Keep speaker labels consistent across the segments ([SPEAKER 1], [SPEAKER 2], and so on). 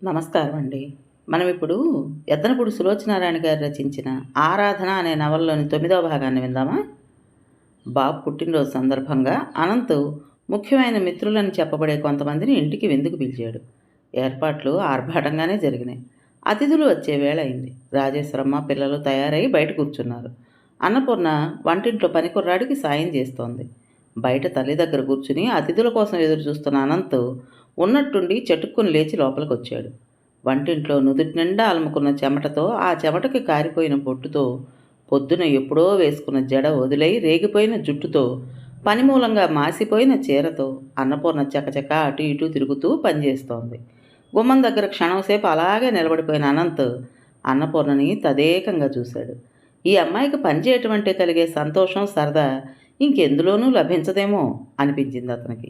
[SPEAKER 1] నమస్కారం అండి. మనం ఇప్పుడు యద్దనపూడి సులోచనారాయణ గారు రచించిన 'ఆరాధన' అనే నవలలోని 9వ భాగాన్ని విందామా? బాబు పుట్టినరోజు సందర్భంగా అనంత్ ముఖ్యమైన మిత్రులని చెప్పబడే కొంతమందిని ఇంటికి విందుకు పిలిచాడు. ఏర్పాట్లు ఆర్భాటంగానే జరిగినాయి. అతిథులు వచ్చే వేళ అయింది. రాజేశ్వరమ్మ పిల్లలు తయారై బయట కూర్చున్నారు. అన్నపూర్ణ వంటింట్లో పనికుర్రాడికి సాయం చేస్తోంది. బయట తల్లి దగ్గర కూర్చుని అతిథుల కోసం ఎదురు చూస్తున్న అనంత్ ఉన్నట్టుండి చటుక్కుని లేచి లోపలికొచ్చాడు. వంటింట్లో నుదుటి నిండా అలుముకున్న చెమటతో, ఆ చెమటకి కారిపోయిన బొట్టుతో, పొద్దున ఎప్పుడో వేసుకున్న జడ వదిలై రేగిపోయిన జుట్టుతో, పని మూలంగా మాసిపోయిన చీరతో అన్నపూర్ణ చకచక అటు ఇటు తిరుగుతూ పనిచేస్తోంది. గుమ్మం దగ్గర క్షణంసేపు అలాగే నిలబడిపోయిన అనంత్ అన్నపూర్ణని తదేకంగా చూశాడు. ఈ అమ్మాయికి పని చేయటం అంటే కలిగే సంతోషం, సరదా ఇంకెందులోనూ లభించదేమో అనిపించింది అతనికి.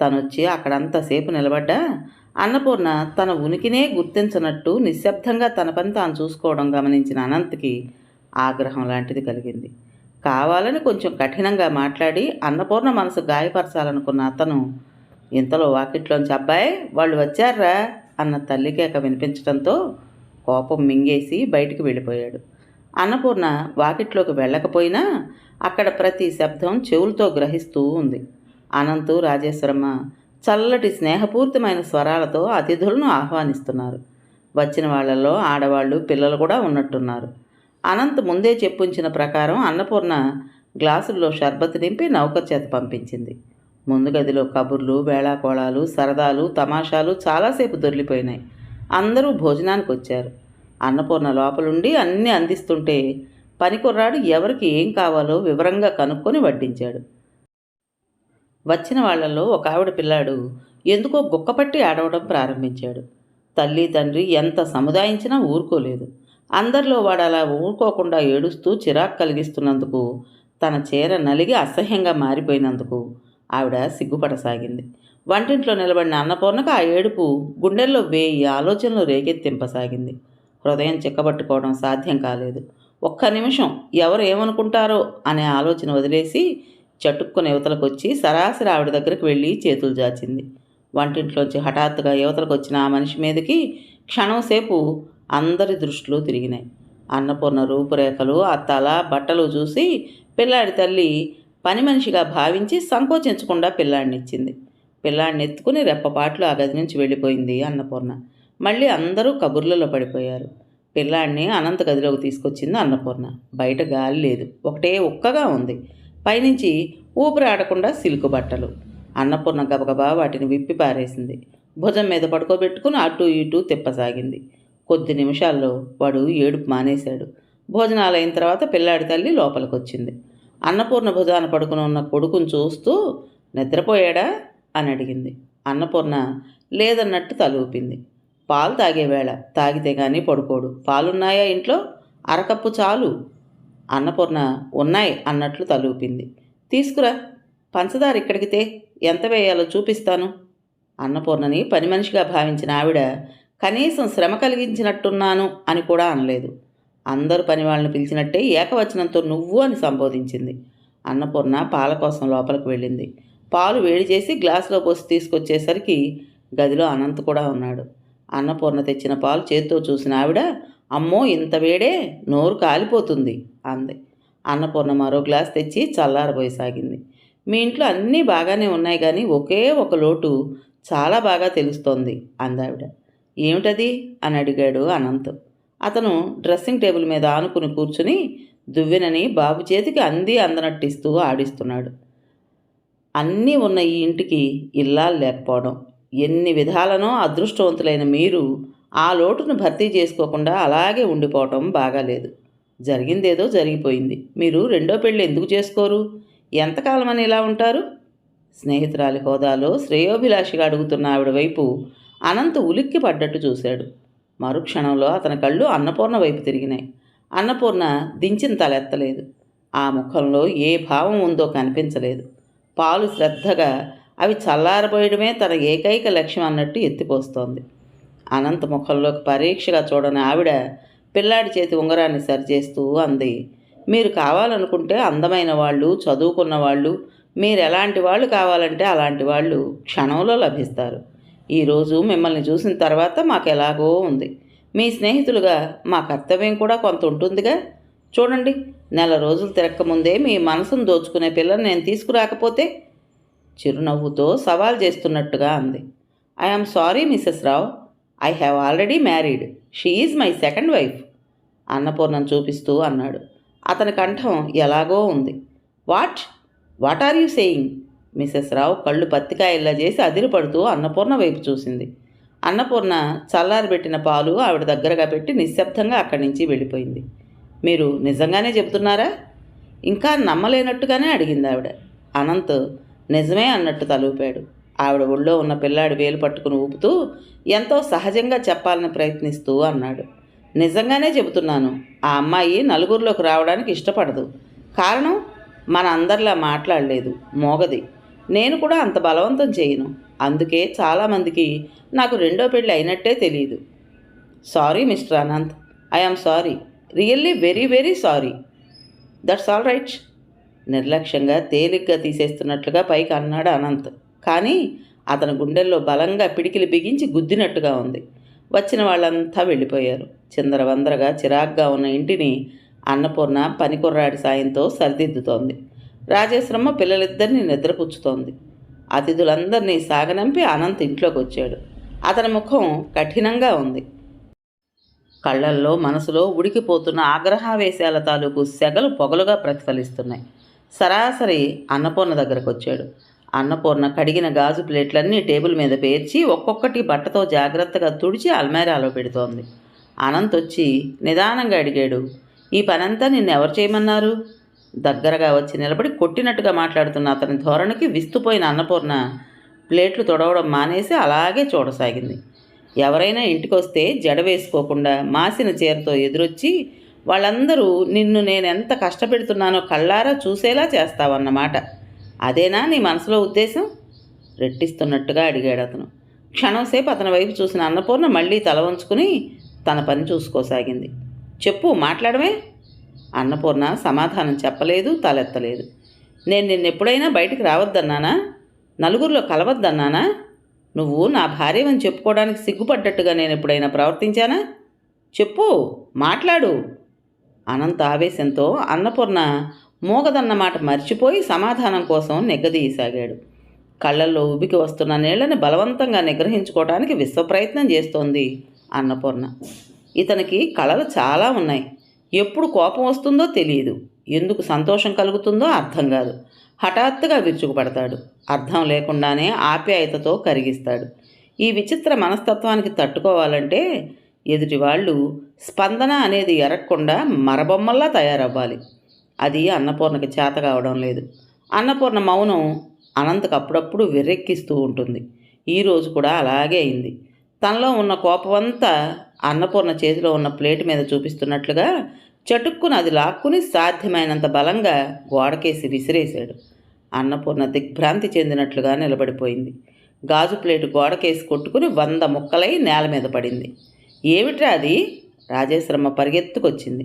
[SPEAKER 1] తనొచ్చి అక్కడంతసేపు నిలబడ్డా అన్నపూర్ణ తన ఉనికినే గుర్తించనట్టు నిశ్శబ్దంగా తన పని తాను చూసుకోవడం గమనించిన అనంత్కి ఆగ్రహం లాంటిది కలిగింది. కావాలని కొంచెం కఠినంగా మాట్లాడి అన్నపూర్ణ మనసు గాయపరచాలనుకున్న అతను ఇంతలో వాకిట్లోంచి "అబ్బాయి, వాళ్ళు వచ్చారా" అన్న తల్లికేక వినిపించడంతో కోపం మింగేసి బయటికి వెళ్ళిపోయాడు. అన్నపూర్ణ వాకిట్లోకి వెళ్ళకపోయినా అక్కడ ప్రతి శబ్దం చెవులతో గ్రహిస్తూ ఉంది. అనంతు, రాజేశ్వరమ్మ చల్లటి స్నేహపూరితమైన స్వరాలతో అతిథులను ఆహ్వానిస్తున్నారు. వచ్చిన వాళ్లలో ఆడవాళ్ళు, పిల్లలు కూడా ఉన్నట్టున్నారు. అనంత్ ముందే చెప్పుంచిన ప్రకారం అన్నపూర్ణ గ్లాసుల్లో షర్బత్ నింపి నౌకర్ చేత పంపించింది. ముందు గదిలో కబుర్లు, వేళాకోళాలు, సరదాలు, తమాషాలు చాలాసేపు దొర్లిపోయినాయి. అందరూ భోజనానికి వచ్చారు. అన్నపూర్ణ లోపలుండి అన్నీ అందిస్తుంటే పనికుర్రాడు ఎవరికి ఏం కావాలో వివరంగా కనుక్కొని వడ్డించాడు. వచ్చిన వాళ్లలో ఒక ఆవిడ పిల్లాడు ఎందుకో గుక్కపట్టి ఆడవడం ప్రారంభించాడు. తల్లి తండ్రి ఎంత సముదాయించినా ఊరుకోలేదు. అందరిలో వాడు అలా ఊరుకోకుండా ఏడుస్తూ చిరాకు కలిగిస్తున్నందుకు, తన చీర నలిగి అసహ్యంగా మారిపోయినందుకు ఆవిడ సిగ్గుపడసాగింది. వంటింట్లో నిలబడిన అన్నపూర్ణకు ఆ ఏడుపు గుండెల్లో 1000 ఆలోచనలు రేకెత్తింపసాగింది. హృదయం చిక్కబట్టుకోవడం సాధ్యం కాలేదు. ఒక్క నిమిషం ఎవరు ఏమనుకుంటారో అనే ఆలోచన వదిలేసి చటుక్కున యువతలకొచ్చి సరాసరి ఆవిడ దగ్గరికి వెళ్ళి చేతులు జాచింది. వంటింట్లోంచి హఠాత్తుగా యువతలకు వచ్చిన ఆ మనిషి మీదకి క్షణంసేపు అందరి దృష్టిలో తిరిగినాయి. అన్నపూర్ణ రూపురేఖలు, ఆ తల, బట్టలు చూసి పిల్లాడి తల్లి పని మనిషిగా భావించి సంకోచించకుండా పిల్లాడినిచ్చింది. పిల్లాడిని ఎత్తుకుని రెప్పపాట్లు ఆ గది నుంచి వెళ్ళిపోయింది అన్నపూర్ణ. మళ్ళీ అందరూ కబుర్లలో పడిపోయారు. పిల్లాడిని అనంత గదిలోకి తీసుకొచ్చింది అన్నపూర్ణ. బయట గాలి లేదు, ఒకటే ఉక్కగా ఉంది. పైనుంచి ఊపిరి ఆడకుండా సిల్కు బట్టలు. అన్నపూర్ణ గబగబా వాటిని విప్పి పారేసింది. భుజం మీద పడుకోబెట్టుకుని అటు ఇటు తిప్పసాగింది. కొద్ది నిమిషాల్లో వాడు ఏడుపు మానేశాడు. భోజనాలు అయిన తర్వాత పిల్లాడి తల్లి లోపలికొచ్చింది. అన్నపూర్ణ భుజాన పడుకుని ఉన్న కొడుకుని చూస్తూ "నిద్రపోయాడా?" అని అడిగింది. అన్నపూర్ణ లేదన్నట్టు తలూపింది. పాలు తాగేవేళ, తాగితే కానీ పడుకోడు. పాలున్నాయా ఇంట్లో? అరకప్పు చాలు. అన్నపూర్ణ ఉన్నాయి అన్నట్లు తలూపింది. "తీసుకురా, పంచదార ఇక్కడికి తే, ఎంత వేయాలో చూపిస్తాను." అన్నపూర్ణని పని మనిషిగా భావించిన ఆవిడ కనీసం శ్రమ కలిగించినట్టున్నాను అని కూడా అనలేదు. అందరూ పని వాళ్ళని పిలిచినట్టే ఏకవచనంతో "నువ్వు" అని సంబోధించింది. అన్నపూర్ణ పాల కోసం లోపలికి వెళ్ళింది. పాలు వేడి చేసి గ్లాసులో పోసి తీసుకొచ్చేసరికి గదిలో అనంత్ కూడా ఉన్నాడు. అన్నపూర్ణ తెచ్చిన పాలు చేత్తో చూసిన ఆవిడ "అమ్మో, ఇంత వేడే, నోరు కాలిపోతుంది" అంది. అన్నపూర్ణ మరో గ్లాస్ తెచ్చి చల్లారబోయసాగింది. "మీ ఇంట్లో అన్నీ బాగానే ఉన్నాయి కానీ ఒకే ఒక లోటు చాలా బాగా తెలుస్తోంది" అందావిడ. "ఏమిటది?" అని అడిగాడు అనంత్. అతను డ్రెస్సింగ్ టేబుల్ మీద ఆనుకుని కూర్చుని దువ్వెనని బాబు చేతికి అంది అందనట్టిస్తూ ఆడిస్తున్నాడు. అన్నీ ఉన్న ఈ ఇంటికి ఇల్లాలు లేకపోవడం, ఎన్ని విధాలనో అదృష్టవంతులైన మీరు ఆ లోటును భర్తీ చేసుకోకుండా అలాగే ఉండిపోవటం బాగాలేదు. జరిగిందేదో జరిగిపోయింది. మీరు రెండో పెళ్ళి ఎందుకు చేసుకోరు? ఎంతకాలమని ఇలా ఉంటారు? స్నేహితురాలి హోదాలో శ్రేయోభిలాషిగా అడుగుతున్న ఆవిడ వైపు అనంత్ ఉలిక్కి పడ్డట్టు చూశాడు. మరుక్షణంలో అతని కళ్ళు అన్నపూర్ణ వైపు తిరిగినాయి. అన్నపూర్ణ దించిన తలెత్తలేదు. ఆ ముఖంలో ఏ భావం ఉందో కనిపించలేదు. పాలు శ్రద్ధగా అవి చల్లారబోయడమే తన ఏకైక లక్ష్యం అన్నట్టు ఎత్తిపోస్తోంది. అనంత ముఖంలోకి పరీక్షగా చూడని ఆవిడ పిల్లాడి చేతి ఉంగరాన్ని సరిచేస్తూ అంది. "మీరు కావాలనుకుంటే అందమైన వాళ్ళు, చదువుకున్న వాళ్ళు, మీరు ఎలాంటి వాళ్ళు కావాలంటే అలాంటి వాళ్ళు క్షణంలో లభిస్తారు. ఈరోజు మిమ్మల్ని చూసిన తర్వాత మాకు ఎలాగో ఉంది. మీ స్నేహితులుగా మా కర్తవ్యం కూడా కొంత ఉంటుందిగా. చూడండి, నెల రోజులు తిరక్కముందే మీ మనసును దోచుకునే పిల్లని నేను తీసుకురాకపోతే చిరునవ్వుతో సవాల్ చేస్తున్నట్టుగా అంది. I'm sorry Mrs Rao, I have already married. She is my second wife అన్నపూర్ణను చూపిస్తూ అన్నాడు. అతని కంఠం ఎలాగో ఉంది. What what are you saying? Mrs Rao కళ్ళు పత్తికాయల్లా చేసి అదిరిపడుతూ అన్నపూర్ణ వైపు చూసింది. అన్నపూర్ణ చల్లారబెట్టిన పాలు ఆవిడ దగ్గరగా పెట్టి నిశ్శబ్దంగా అక్కడి నుంచి వెళ్ళిపోయింది. మీరు నిజంగానే చెబుతున్నారా? ఇంకా నమ్మలేనట్టుగానే అడిగింది ఆవిడ. అనంత్ నిజమే అన్నట్టు తలూపాడు. ఆవిడ ఒళ్ళో ఉన్న పిల్లాడి వేలు పట్టుకుని ఊపుతూ ఎంతో సహజంగా చెప్పాలని ప్రయత్నిస్తూ అన్నాడు. నిజంగానే చెబుతున్నాను. ఆ అమ్మాయి నలుగురిలోకి రావడానికి ఇష్టపడదు. కారణం, మన అందరిలా మాట్లాడలేదు, మోగది. నేను కూడా అంత బలవంతం చేయను. అందుకే చాలామందికి నాకు రెండో పెళ్ళి అయినట్టే తెలియదు. Sorry mister Anant, I am sorry, really very very sorry. That's all right. నిర్లక్ష్యంగా తేలిగ్గా తీసేస్తున్నట్లుగా పైకి అన్నాడు అనంత్. కానీ అతని గుండెల్లో బలంగా పిడికిలి బిగించి గుద్దినట్టుగా ఉంది. వచ్చిన వాళ్ళంతా వెళ్ళిపోయారు. చిందరవందరగా చిరాగ్గా ఉన్న ఇంటిని అన్నపూర్ణ పనికుర్రాడి సాయంతో సరిదిద్దుతోంది. రాజేశ్వరమ్మ పిల్లలిద్దరినీ నిద్రపుచ్చుతోంది. అతిథులందరినీ సాగనంపి అనంత్ ఇంట్లోకి వచ్చాడు. అతని ముఖం కఠినంగా ఉంది. కళ్ళల్లో మనసులో ఉడికిపోతున్న ఆగ్రహావేశాల తాలూకు సెగలు పొగలుగా ప్రతిఫలిస్తున్నాయి. సరాసరి అన్నపూర్ణ దగ్గరకు వచ్చాడు. అన్నపూర్ణ కడిగిన గాజు ప్లేట్లన్నీ టేబుల్ మీద పేర్చి ఒక్కొక్కటి బట్టతో జాగ్రత్తగా తుడిచి అల్మారాలో పెడుతోంది. అనంత్ వచ్చి నిదానంగా అడిగాడు, ఈ పనంతా నిన్నెవరు చేయమన్నారు? దగ్గరగా వచ్చి నిలబడి కొట్టినట్టుగా మాట్లాడుతున్న అతని ధోరణికి విస్తుపోయిన అన్నపూర్ణ ప్లేట్లు తొడవడం మానేసి అలాగే చూడసాగింది. ఎవరైనా ఇంటికొస్తే జడ వేసుకోకుండా మాసిన చీరతో ఎదురొచ్చి వాళ్ళందరూ నిన్ను నేనెంత కష్టపెడుతున్నానో కళ్ళారా చూసేలా చేస్తావన్నమాట. అదేనా నీ మనసులో ఉద్దేశం? రెట్టిస్తున్నట్టుగా అడిగాడు అతను. క్షణంసేపు అతని వైపు చూసిన అన్నపూర్ణ మళ్ళీ తల వంచుకుని తన పని చూసుకోసాగింది. చెప్పు, మాట్లాడమే. అన్నపూర్ణ సమాధానం చెప్పలేదు, తలెత్తలేదు. నేను నిన్నెప్పుడైనా బయటికి రావద్దన్నానా? నలుగురిలో కలవద్దన్నానా? నువ్వు నా భార్యవని చెప్పుకోవడానికి సిగ్గుపడ్డట్టుగా నేను ఎప్పుడైనా ప్రవర్తించానా? చెప్పు, మాట్లాడు. అనంత ఆవేశంతో అన్నపూర్ణ మూగదన్నమాట మర్చిపోయి సమాధానం కోసం నెగ్గదీయసాగాడు. కళ్ళల్లో ఉబికి వస్తున్న నీళ్లని బలవంతంగా నిగ్రహించుకోవడానికి విశ్వప్రయత్నం చేస్తోంది అన్నపూర్ణ. ఇతనికి కళలు చాలా ఉన్నాయి. ఎప్పుడు కోపం వస్తుందో తెలియదు, ఎందుకు సంతోషం కలుగుతుందో అర్థం కాదు. హఠాత్తుగా విరుచుకుపడతాడు. అర్థం లేకుండానే ఆప్యాయతతో కరిగిస్తాడు. ఈ విచిత్ర మనస్తత్వానికి తట్టుకోవాలంటే ఎదుటివాళ్ళు స్పందన అనేది ఎరగకుండా మరబొమ్మల్లా తయారవ్వాలి. అది అన్నపూర్ణకి చేత కావడం లేదు. అన్నపూర్ణ మౌనం అనంతకు అప్పుడప్పుడు వెర్రెక్కిస్తూ ఉంటుంది. ఈరోజు కూడా అలాగే అయింది. తనలో ఉన్న కోపమంతా అన్నపూర్ణ చేతిలో ఉన్న ప్లేటు మీద చూపిస్తున్నట్లుగా చటుక్కున అది లాక్కుని సాధ్యమైనంత బలంగా గోడకేసి విసిరేశాడు. అన్నపూర్ణ దిగ్భ్రాంతి చెందినట్లుగా నిలబడిపోయింది. గాజు ప్లేటు గోడకేసి కొట్టుకుని 100 ముక్కలై నేల మీద పడింది. ఏమిట్రా అది? రాజేశ్వరమ్మ పరిగెత్తుకొచ్చింది.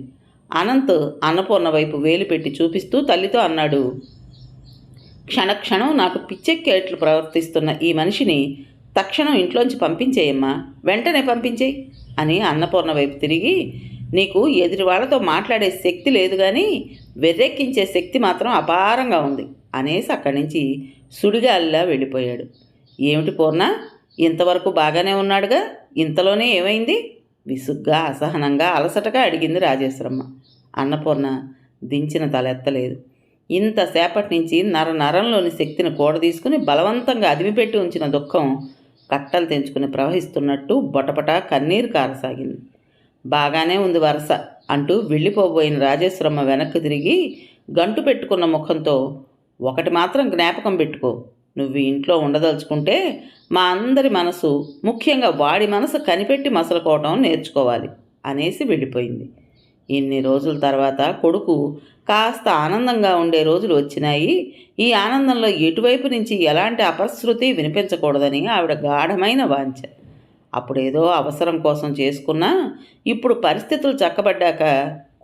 [SPEAKER 1] అనంత్ అన్నపూర్ణ వైపు వేలు పెట్టి చూపిస్తూ తల్లితో అన్నాడు, క్షణక్షణం నాకు పిచ్చెక్కేట్లు ప్రవర్తిస్తున్న ఈ మనిషిని తక్షణం ఇంట్లోంచి పంపించేయమ్మా, వెంటనే పంపించేయి అని అన్నపూర్ణ వైపు తిరిగి, నీకు ఎదుటి వాళ్ళతో మాట్లాడే శక్తి లేదు కానీ వెర్రెక్కించే శక్తి మాత్రం అపారంగా ఉంది అనేసి అక్కడి నుంచి సుడిగాలిలా వెళ్ళిపోయాడు. ఏమిటి పూర్ణ, ఇంతవరకు బాగానే ఉన్నాడుగా, ఇంతలోనే ఏమైంది? విసుగ్గా, అసహనంగా, అలసటగా అడిగింది రాజేశ్వరమ్మ. అన్నపూర్ణ దించిన తలెత్తలేదు. ఇంతసేపటి నుంచి నరంలోని శక్తిని కూడదీసుకుని బలవంతంగా అదిమిపెట్టి ఉంచిన దుఃఖం కట్టలు తెంచుకుని ప్రవహిస్తున్నట్టు బొటపట కన్నీరు కారసాగింది. బాగానే ఉంది వరస అంటూ వెళ్ళిపోబోయిన రాజేశ్వరమ్మ వెనక్కి తిరిగి గంటు పెట్టుకున్న ముఖంతో, ఒకటి మాత్రం జ్ఞాపకం పెట్టుకో, నువ్వు ఇంట్లో ఉండదలుచుకుంటే మా అందరి మనసు, ముఖ్యంగా వాడి మనసు కనిపెట్టి మసలుకోవటం నేర్చుకోవాలి అనేసి వెళ్ళిపోయింది. ఇన్ని రోజుల తర్వాత కొడుకు కాస్త ఆనందంగా ఉండే రోజులు వచ్చినాయి. ఈ ఆనందంలో ఎటువైపు నుంచి ఎలాంటి అపశృతి వినిపించకూడదని ఆవిడ గాఢమైన వాంఛ. అప్పుడేదో అవసరం కోసం చేసుకున్నా ఇప్పుడు పరిస్థితులు చక్కబడ్డాక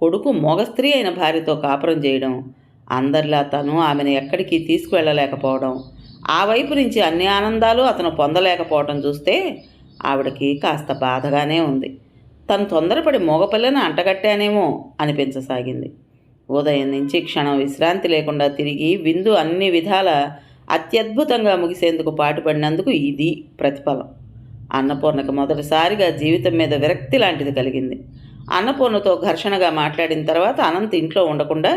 [SPEAKER 1] కొడుకు మగ స్త్రీ అయిన భార్యతో కాపురం చేయడం, అందరిలా తను ఆమెను ఎక్కడికి తీసుకువెళ్ళలేకపోవడం, ఆ వైపు నుంచి అన్ని ఆనందాలు అతను పొందలేకపోవటం చూస్తే ఆవిడకి కాస్త బాధగానే ఉంది. తను తొందరపడి మోగపిల్లని అంటగట్టానేమో అనిపించసాగింది. ఉదయం నుంచి క్షణం విశ్రాంతి లేకుండా తిరిగి విందు అన్ని విధాల అత్యద్భుతంగా ముగిసేందుకు పాటుపడినందుకు ఇది ప్రతిఫలం. అన్నపూర్ణకు మొదటిసారిగా జీవితం మీద విరక్తి లాంటిది కలిగింది. అన్నపూర్ణతో ఘర్షణగా మాట్లాడిన తర్వాత అనంత్ ఇంట్లో ఉండకుండా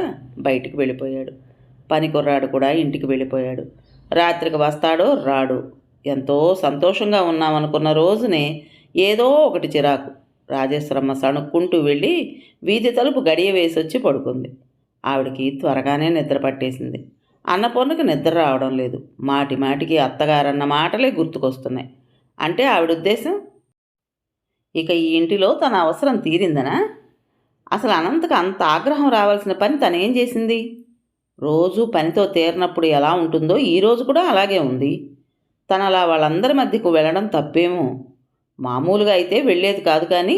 [SPEAKER 1] బయటికి వెళ్ళిపోయాడు. పని కుర్రాడు కూడా ఇంటికి వెళ్ళిపోయాడు. రాత్రికి వస్తాడో రాడు. ఎంతో సంతోషంగా ఉన్నామనుకున్న రోజునే ఏదో ఒకటి చిరాకు. రాజేశ్వరమ్మ సణుక్కుంటూ వెళ్ళి వీధి తలుపు గడియ వేసి వచ్చి పడుకుంది. ఆవిడికి త్వరగానే నిద్ర పట్టేసింది. అన్నపూర్ణకు నిద్ర రావడం లేదు. మాటి మాటికి అత్తగారన్న మాటలే గుర్తుకొస్తున్నాయి. అంటే ఆవిడ ఉద్దేశం ఇక ఈ ఇంటిలో తన అవసరం తీరిందనా? అసలు అనంతకు అంత ఆగ్రహం రావాల్సిన పని తనేం చేసింది? రోజు పనితో తీరినప్పుడు ఎలా ఉంటుందో ఈరోజు కూడా అలాగే ఉంది. తను అలా వాళ్ళందరి మధ్యకు వెళ్ళడం తప్పేమో. మామూలుగా అయితే వెళ్ళేది కాదు, కానీ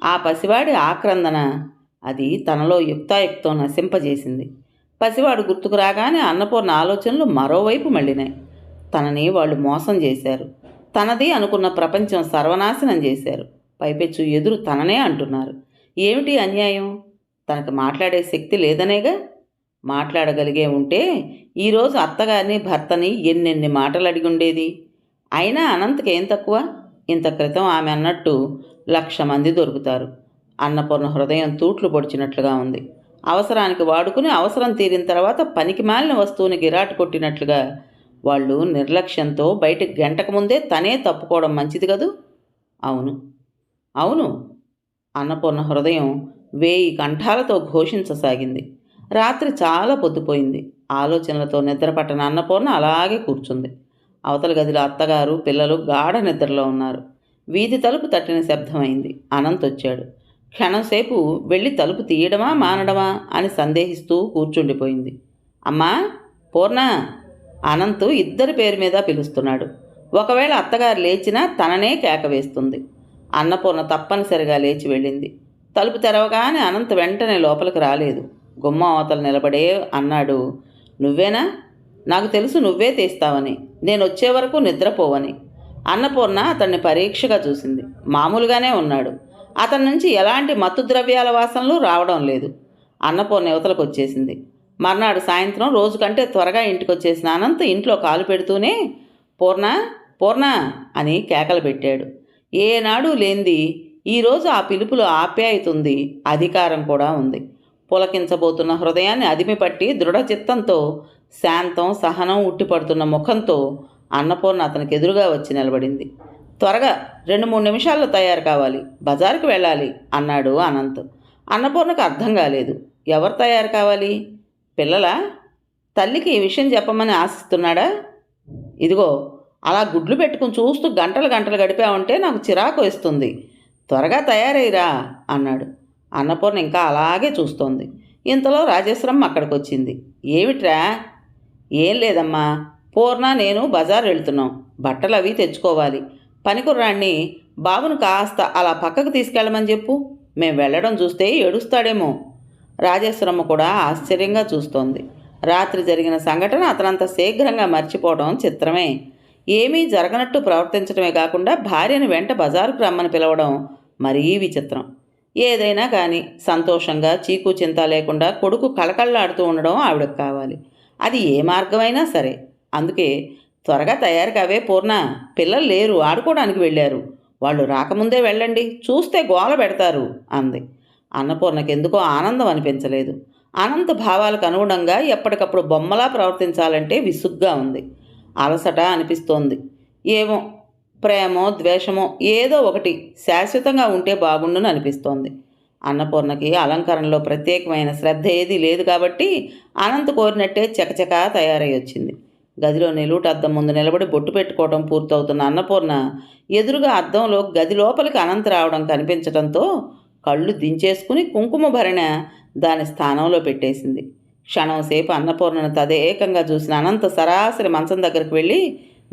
[SPEAKER 1] ఆ పసివాడి ఆక్రందన అది తనలో యుక్తాయుక్తం నశింపజేసింది. పసివాడు గుర్తుకు రాగానే అన్నపూర్ణ ఆలోచనలు మరోవైపు మళ్ళినాయి. తనని వాళ్ళు మోసం చేశారు. తనది అనుకున్న ప్రపంచం సర్వనాశనం చేశారు. పైపెచ్చు ఎదురు తననే అంటున్నారు. ఏమిటి అన్యాయం? తనకు మాట్లాడే శక్తి లేదనేగా. మాట్లాడగలిగే ఉంటే ఈరోజు అత్తగారిని భర్తని ఎన్నెన్ని మాటలు అడిగి ఉండేది. అయినా అనంతకి ఏం తక్కువ? ఇంత క్రితం ఆమె అన్నట్టు 1,00,000 మంది దొరుకుతారు. అన్నపూర్ణ హృదయం తూట్లు పొడిచినట్లుగా ఉంది. అవసరానికి వాడుకుని అవసరం తీరిన తర్వాత పనికి మాలిన వస్తువుని గిరాటు కొట్టినట్లుగా వాళ్ళు నిర్లక్ష్యంతో బయటకు గంటకు ముందే తనే తప్పుకోవడం మంచిది కదూ. అవును అవును, అన్నపూర్ణ హృదయం 1000 కంఠాలతో ఘోషించసాగింది. రాత్రి చాలా పొద్దుపోయింది. ఆలోచనలతో నిద్రపట్టని అన్నపూర్ణ అలాగే కూర్చుంది. అవతల గదిలో అత్తగారు పిల్లలు గాఢ నిద్రలో ఉన్నారు. వీధి తలుపు తట్టిన శబ్దమైంది. అనంత్ వచ్చాడు. క్షణంసేపు వెళ్ళి తలుపు తీయడమా మానడమా అని సందేహిస్తూ కూర్చుండిపోయింది. అమ్మా పూర్ణ, అనంత్ ఇద్దరి పేరు మీద పిలుస్తున్నాడు. ఒకవేళ అత్తగారు లేచినా తననే కేక వేస్తుంది. అన్నపూర్ణ తప్పనిసరిగా లేచి వెళ్ళింది. తలుపు తెరవగానే అనంత్ వెంటనే లోపలికి రాలేదు. గుమ్మం అవతల నిలబడే అన్నాడు, నువ్వేనా? నాకు తెలుసు నువ్వే తీస్తావని. నేను వచ్చే వరకు నిద్రపోవని. అన్నపూర్ణ అతన్ని పరీక్షగా చూసింది. మామూలుగానే ఉన్నాడు. అతని నుంచి ఎలాంటి మత్తు ద్రవ్యాల వాసనలు రావడం లేదు. అన్నపూర్ణ యువతలకు వచ్చేసింది. మర్నాడు సాయంత్రం రోజు కంటే త్వరగా ఇంటికి వచ్చేసిన అనంత్ ఇంట్లో కాలు పెడుతూనే పూర్ణ పూర్ణ అని కేకలు పెట్టాడు. ఏనాడు లేంది ఈరోజు ఆ పిలుపులో ఆప్యాయతుంది, అధికారం కూడా ఉంది. పులకించబోతున్న హృదయాన్ని అదిమిపట్టి దృఢచిత్తంతో, శాంతం సహనం ఉట్టిపడుతున్న ముఖంతో అన్నపూర్ణ అతనికి ఎదురుగా వచ్చి నిలబడింది. త్వరగా 2-3 నిమిషాల్లో తయారు కావాలి, బజారుకు వెళ్ళాలి అన్నాడు అనంత్. అన్నపూర్ణకు అర్థం కాలేదు. ఎవరు తయారు కావాలి? పిల్లలా? తల్లికి ఈ విషయం చెప్పమని ఆశిస్తున్నాడా? ఇదిగో అలా గుడ్లు పెట్టుకుని చూస్తూ గంటలు గంటలు గడిపావంటే నాకు చిరాకు వేస్తుంది. త్వరగా తయారైరా అన్నాడు. అన్నపూర్ణ ఇంకా అలాగే చూస్తోంది. ఇంతలో రాజేశ్వరమ్మ అక్కడికి వచ్చింది. ఏమిట్రా? ఏం లేదమ్మా, పూర్ణ నేను బజార్ వెళ్తున్నాం. బట్టలు అవి తెచ్చుకోవాలి. పనికుర్రాణ్ణి బాబును కాస్త అలా పక్కకు తీసుకెళ్ళమని చెప్పు. మేం వెళ్ళడం చూస్తే ఏడుస్తాడేమో. రాజేశ్వరమ్మ కూడా ఆశ్చర్యంగా చూస్తోంది. రాత్రి జరిగిన సంఘటన అతనంత శీఘ్రంగా మర్చిపోవడం చిత్రమే. ఏమీ జరగనట్టు ప్రవర్తించడమే కాకుండా భార్యను వెంట బజారుకు రమ్మని పిలవడం మరీ విచిత్రం. ఏదైనా కానీ సంతోషంగా చీకు చింత లేకుండా కొడుకు కళకళలాడుతూ ఉండడం ఆవిడకు కావాలి. అది ఏ మార్గమైనా సరే. అందుకే త్వరగా తయారు కావే పూర్ణ, పిల్లలు లేరు, ఆడుకోవడానికి వెళ్ళారు. వాళ్ళు రాకముందే వెళ్ళండి, చూస్తే గోల పెడతారు అంది. అన్నపూర్ణకి ఎందుకో ఆనందం అనిపించలేదు. అనంత భావాలకు అనుగుణంగా ఎప్పటికప్పుడు బొమ్మలా ప్రవర్తించాలంటే విసుగ్గా ఉంది. అలసట అనిపిస్తోంది. ఏమో, ప్రేమో ద్వేషమో ఏదో ఒకటి శాశ్వతంగా ఉంటే బాగుండును అనిపిస్తోంది. అన్నపూర్ణకి అలంకరణలో ప్రత్యేకమైన శ్రద్ధ ఏదీ లేదు కాబట్టి అనంత్ కోరినట్టే చకచకా తయారై వచ్చింది. గదిలో నిలువుట అద్దం ముందు నిలబడి బొట్టు పెట్టుకోవడం పూర్తవుతున్న అన్నపూర్ణ ఎదురుగా అద్దంలో గది లోపలికి అనంత్ రావడం కనిపించడంతో కళ్ళు దించేసుకుని కుంకుమ భరణ దాని స్థానంలో పెట్టేసింది. క్షణంసేపు అన్నపూర్ణను తదేకంగా చూసిన అనంత్ సరాసరి మంచం దగ్గరికి వెళ్ళి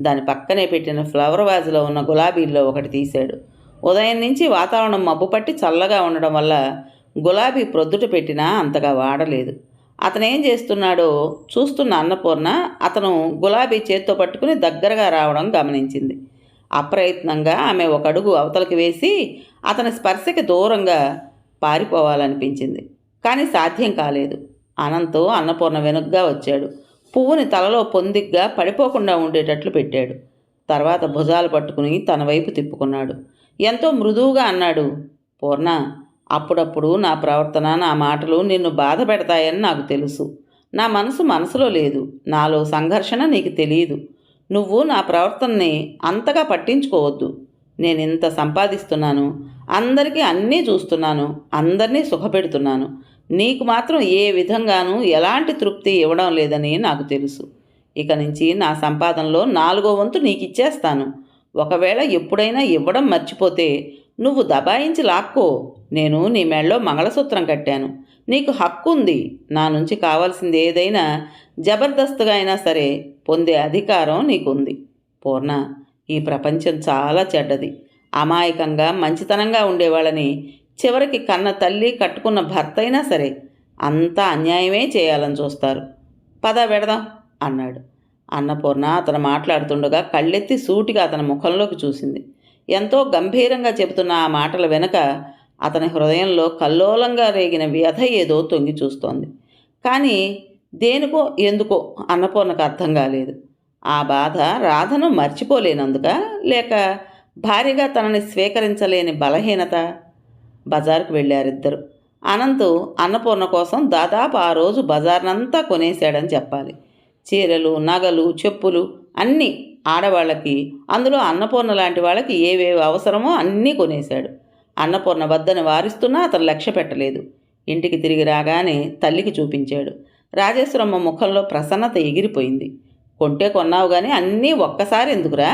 [SPEAKER 1] దాని పక్కనే పెట్టిన ఫ్లవర్ వాజ్లో ఉన్న గులాబీల్లో ఒకటి తీశాడు. ఉదయం నుంచి వాతావరణం మబ్బు పట్టి చల్లగా ఉండడం వల్ల గులాబీ ప్రొద్దుట పెట్టినా అంతగా వాడలేదు. అతనేం చేస్తున్నాడో చూస్తున్న అన్నపూర్ణ అతను గులాబీ చేత్తో పట్టుకుని దగ్గరగా రావడం గమనించింది. అప్రయత్నంగా ఆమె ఒక అడుగు అవతలకి వేసి అతని స్పర్శకి దూరంగా పారిపోవాలనిపించింది. కానీ సాధ్యం కాలేదు. అనంత్ అన్నపూర్ణ వెనుగ్గా వచ్చాడు. పువ్వుని తలలో పొందిగ్గా పడిపోకుండా ఉండేటట్లు పెట్టాడు. తర్వాత భుజాలు పట్టుకుని తన వైపు తిప్పుకున్నాడు. ఎంతో మృదువుగా అన్నాడు, పూర్ణ, అప్పుడప్పుడు నా ప్రవర్తన, నా మాటలు నిన్ను బాధ పెడతాయని నాకు తెలుసు. నా మనసులో లేదు. నాలో సంఘర్షణ నీకు తెలియదు. నువ్వు నా ప్రవర్తనని అంతగా పట్టించుకోవద్దు. నేను ఇంత సంపాదిస్తున్నాను, అందరికీ అన్నీ చూస్తున్నాను, అందరినీ సుఖపెడుతున్నాను. నీకు మాత్రం ఏ విధంగానూ ఎలాంటి తృప్తి ఇవ్వడం లేదని నాకు తెలుసు. ఇక నుంచి నా సంపాదనలో 4వ వంతు నీకు ఇచ్చేస్తాను. ఒకవేళ ఎప్పుడైనా ఇవ్వడం మర్చిపోతే నువ్వు దబాయించి లాక్కో. నేను నీ మెడలో మంగళసూత్రం కట్టాను. నీకు హక్కు ఉంది. నా నుంచి కావాల్సింది ఏదైనా జబర్దస్త్గా అయినా సరే పొందే అధికారం నీకుంది. పూర్ణ, ఈ ప్రపంచం చాలా చెడ్డది. అమాయకంగా మంచితనంగా ఉండేవాళ్ళని చివరికి కన్న తల్లి, కట్టుకున్న భర్త అయినా సరే అంతా అన్యాయమే చేయాలని చూస్తారు. పద వెడదాం అన్నాడు. అన్నపూర్ణ అతను మాట్లాడుతుండగా కళ్ళెత్తి సూటిగా అతని ముఖంలోకి చూసింది. ఎంతో గంభీరంగా చెబుతున్న ఆ మాటల వెనుక అతని హృదయంలో కల్లోలంగా రేగిన వ్యధ ఏదో తొంగి చూస్తోంది. కానీ దేనికో ఎందుకో అన్నపూర్ణకు అర్థం కాలేదు. ఆ బాధ రాధను మర్చిపోలేనందుక, లేక భార్యగా తనని స్వీకరించలేని బలహీనత? బజారుకు వెళ్ళారిద్దరు. అనంత్ అన్నపూర్ణ కోసం దాదాపు ఆ రోజు బజార్నంతా కొనేశాడని చెప్పాలి. చీరలు, నగలు, చెప్పులు అన్నీ ఆడవాళ్ళకి, అందులో అన్నపూర్ణ లాంటి వాళ్ళకి ఏవేవి అవసరమో అన్నీ కొనేశాడు. అన్నపూర్ణ వద్దని వారిస్తున్నా అతను లక్ష్య పెట్టలేదు. ఇంటికి తిరిగి రాగానే తల్లికి చూపించాడు. రాజేశ్వరమ్మ ముఖంలో ప్రసన్నత ఎగిరిపోయింది. కొంటే కొన్నావు కానీ అన్నీ ఒక్కసారి ఎందుకురా?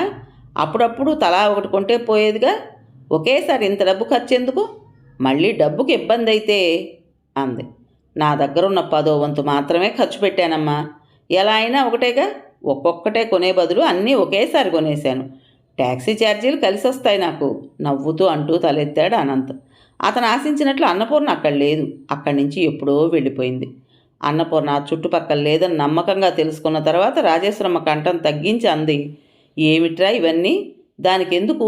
[SPEAKER 1] అప్పుడప్పుడు తలా ఒకటి కొంటే పోయేదిగా. ఒకేసారి ఇంత డబ్బు ఖర్చు ఎందుకు? మళ్ళీ డబ్బుకి ఇబ్బంది అయితే అంది. నా దగ్గరున్న 10వ వంతు మాత్రమే ఖర్చు పెట్టానమ్మా. ఎలా అయినా ఒకటేగా. ఒక్కొక్కటే కొనే బదులు అన్నీ ఒకేసారి కొనేశాను. ట్యాక్సీ ఛార్జీలు కలిసి వస్తాయి నాకు, నవ్వుతూ అంటూ తలెత్తాడు అనంత్. అతను ఆశించినట్లు అన్నపూర్ణ అక్కడ లేదు. అక్కడి నుంచి ఎప్పుడో వెళ్ళిపోయింది. అన్నపూర్ణ చుట్టుపక్కల లేదని నమ్మకంగా తెలుసుకున్న తర్వాత రాజేశ్వరమ్మ కంఠం తగ్గించి అంది, ఏమిట్రా ఇవన్నీ? దానికెందుకు?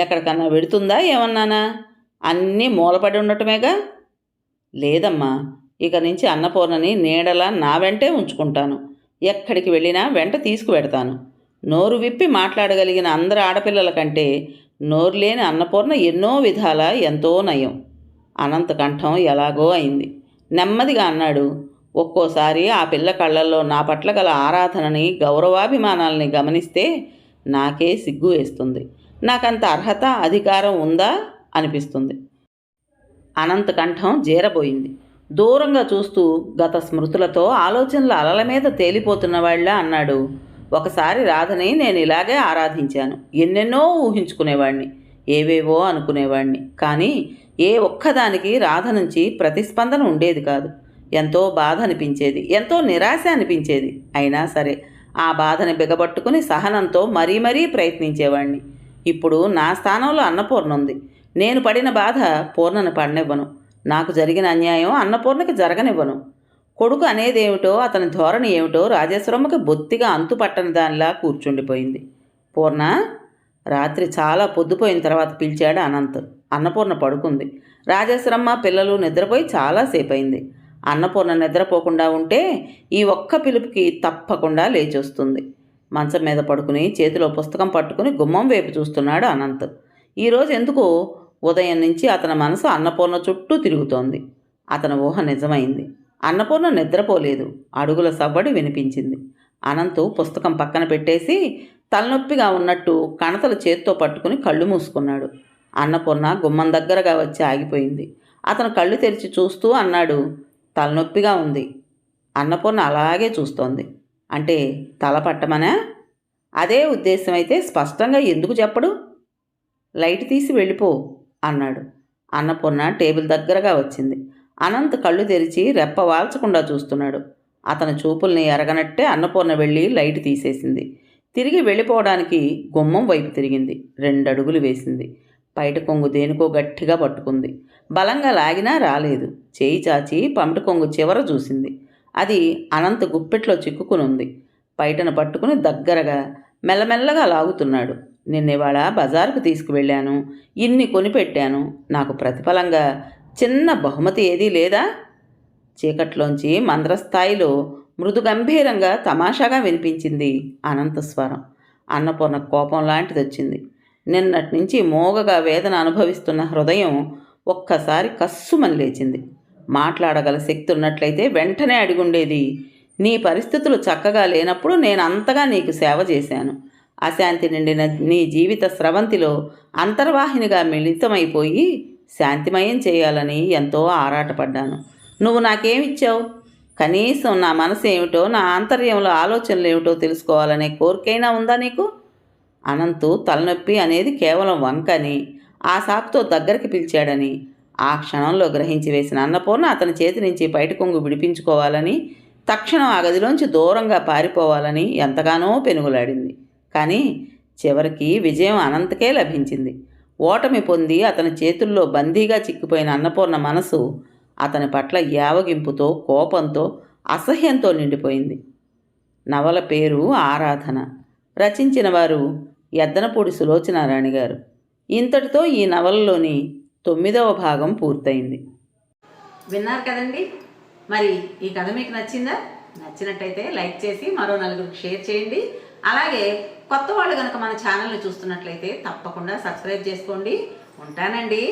[SPEAKER 1] ఎక్కడికన్నా వెడుతుందా ఏమన్నానా? అన్నీ మూలపడి ఉండటమేగా. లేదమ్మా, ఇక నుంచి అన్నపూర్ణని నీడలా నా వెంటే ఉంచుకుంటాను. ఎక్కడికి వెళ్ళినా వెంట తీసుకువెడతాను. నోరు విప్పి మాట్లాడగలిగిన అందరు ఆడపిల్లల కంటే నోరు లేని అన్నపూర్ణ ఎన్నో విధాల ఎంతో నయం. అనంత కంఠం ఎలాగో అయింది. నెమ్మదిగా అన్నాడు, ఒక్కోసారి ఆ పిల్ల కళ్ళల్లో నా పట్ల గల ఆరాధనని, గౌరవాభిమానాల్ని గమనిస్తే నాకే సిగ్గు వేస్తుంది. నాకంత అర్హత, అధికారం ఉందా అనిపిస్తుంది. అనంత కంఠం జీరబోయింది. దూరంగా చూస్తూ గత స్మృతులతో ఆలోచనల అలల మీద తేలిపోతున్న వాళ్ళ అన్నాడు, ఒకసారి రాధని నేను ఇలాగే ఆరాధించాను. ఎన్నెన్నో ఊహించుకునేవాడిని, ఏవేవో అనుకునేవాడిని. కానీ ఏ ఒక్కదానికి రాధ నుంచి ప్రతిస్పందన ఉండేది కాదు. ఎంతో బాధ అనిపించేది, ఎంతో నిరాశ అనిపించేది. అయినా సరే ఆ బాధని బిగబట్టుకుని సహనంతో మరీ మరీ ప్రయత్నించేవాడిని. ఇప్పుడు నా స్థానంలో అన్నపూర్ణ ఉంది. నేను పడిన బాధ పూర్ణను పడనివ్వను. నాకు జరిగిన అన్యాయం అన్నపూర్ణకి జరగనివ్వను. కొడుకు అనేదేమిటో, అతని ధోరణి ఏమిటో రాజేశ్వరమ్మకి బొత్తిగా అంతుపట్టని దానిలా కూర్చుండిపోయింది. పూర్ణ, రాత్రి చాలా పొద్దుపోయిన తర్వాత పిలిచాడు అనంత్. అన్నపూర్ణ పడుకుంది. రాజేశ్వరమ్మ పిల్లలు నిద్రపోయి చాలాసేపు అయింది. అన్నపూర్ణ నిద్రపోకుండా ఉంటే ఈ ఒక్క పిలుపుకి తప్పకుండా లేచొస్తుంది. మంచం మీద పడుకుని చేతిలో పుస్తకం పట్టుకుని గుమ్మం వైపు చూస్తున్నాడు అనంత్. ఈరోజు ఎందుకో ఉదయం నుంచి అతని మనసు అన్నపూర్ణ చుట్టూ తిరుగుతోంది. అతని ఊహ నిజమైంది. అన్నపూర్ణ నిద్రపోలేదు. అడుగుల సవ్వడి వినిపించింది. అనంత్ పుస్తకం పక్కన పెట్టేసి తలనొప్పిగా ఉన్నట్టు కణతలు చేత్తో పట్టుకుని కళ్ళు మూసుకున్నాడు. అన్నపూర్ణ గుమ్మం దగ్గరగా వచ్చి ఆగిపోయింది. అతను కళ్ళు తెరిచి చూస్తూ అన్నాడు, తలనొప్పిగా ఉంది. అన్నపూర్ణ అలాగే చూస్తోంది. అంటే తల పట్టమనా? అదే ఉద్దేశం అయితే స్పష్టంగా ఎందుకు చెప్పడు? లైట్ తీసి వెళ్ళిపో అన్నాడు. అన్నపూర్ణ టేబుల్ దగ్గరగా వచ్చింది. అనంత్ కళ్ళు తెరిచి రెప్ప వాల్చకుండా చూస్తున్నాడు. అతని చూపుల్ని ఎరగనట్టే అన్నపూర్ణ వెళ్ళి లైట్ తీసేసింది. తిరిగి వెళ్ళిపోవడానికి గుమ్మం వైపు తిరిగింది. 2 అడుగులు వేసింది. పైట కొంగు దేనికో గట్టిగా పట్టుకుంది. బలంగా లాగినా రాలేదు. చేయి చాచి పమిటి కొంగు చివర చూసింది. అది అనంత్ గుప్పెట్లో చిక్కుకునుంది. పైటన పట్టుకుని దగ్గరగా మెల్లమెల్లగా లాగుతున్నాడు. నిన్నివాళ బజారుకు తీసుకువెళ్ళాను, ఇన్ని కొనిపెట్టాను, నాకు ప్రతిఫలంగా చిన్న బహుమతి ఏదీ లేదా? చీకట్లోంచి మంద్రస్థాయిలో మృదుగంభీరంగా తమాషాగా వినిపించింది అనంత స్వరం. అన్నపూర్ణ కోపం లాంటిదొచ్చింది. నిన్నటి నుంచి మోగగా వేదన అనుభవిస్తున్న హృదయం ఒక్కసారి కస్సుమని లేచింది. మాట్లాడగల శక్తి ఉన్నట్లయితే వెంటనే అడిగుండేది. నీ పరిస్థితులు చక్కగా లేనప్పుడు నేను అంతగా నీకు సేవ చేశాను. అశాంతి నిండిన నీ జీవిత స్రవంతిలో అంతర్వాహినిగా మిళితమైపోయి శాంతిమయం చేయాలని ఎంతో ఆరాటపడ్డాను. నువ్వు నాకేమిచ్చావు? కనీసం నా మనసు ఏమిటో, నా ఆంతర్యంలో ఆలోచనలు ఏమిటో తెలుసుకోవాలనే కోరికైనా ఉందా నీకు? అనంతు తలనొప్పి అనేది కేవలం వంకని, ఆ సాకుతో దగ్గరికి పిలిచాడని ఆ క్షణంలో గ్రహించి వేసిన అన్నపూర్ణ అతని చేతి నుంచి బయట కొంగు విడిపించుకోవాలని, తక్షణం ఆ గదిలోంచి దూరంగా పారిపోవాలని ఎంతగానో పెనుగులాడింది. కానీ చివరికి విజయం అనంతకే లభించింది. ఓటమి పొంది అతని చేతుల్లో బందీగా చిక్కిపోయిన అన్నపూర్ణ మనసు అతని పట్ల యావగింపుతో, కోపంతో, అసహ్యంతో నిండిపోయింది. నవల పేరు ఆరాధన. రచించిన వారు ఎద్దనపూడి సులోచనారాణి గారు. ఇంతటితో ఈ నవలలోని 9వ భాగం పూర్తయింది. విన్నారు కదండి. మరి ఈ కథ మీకు నచ్చిందా? నచ్చినట్టయితే లైక్ చేసి మరో నలుగురికి షేర్ చేయండి. అలాగే కొత్త వాళ్ళు కనుక మన ఛానల్ని చూస్తున్నట్లయితే తప్పకుండా సబ్స్క్రైబ్ చేసుకోండి. ఉంటానండి.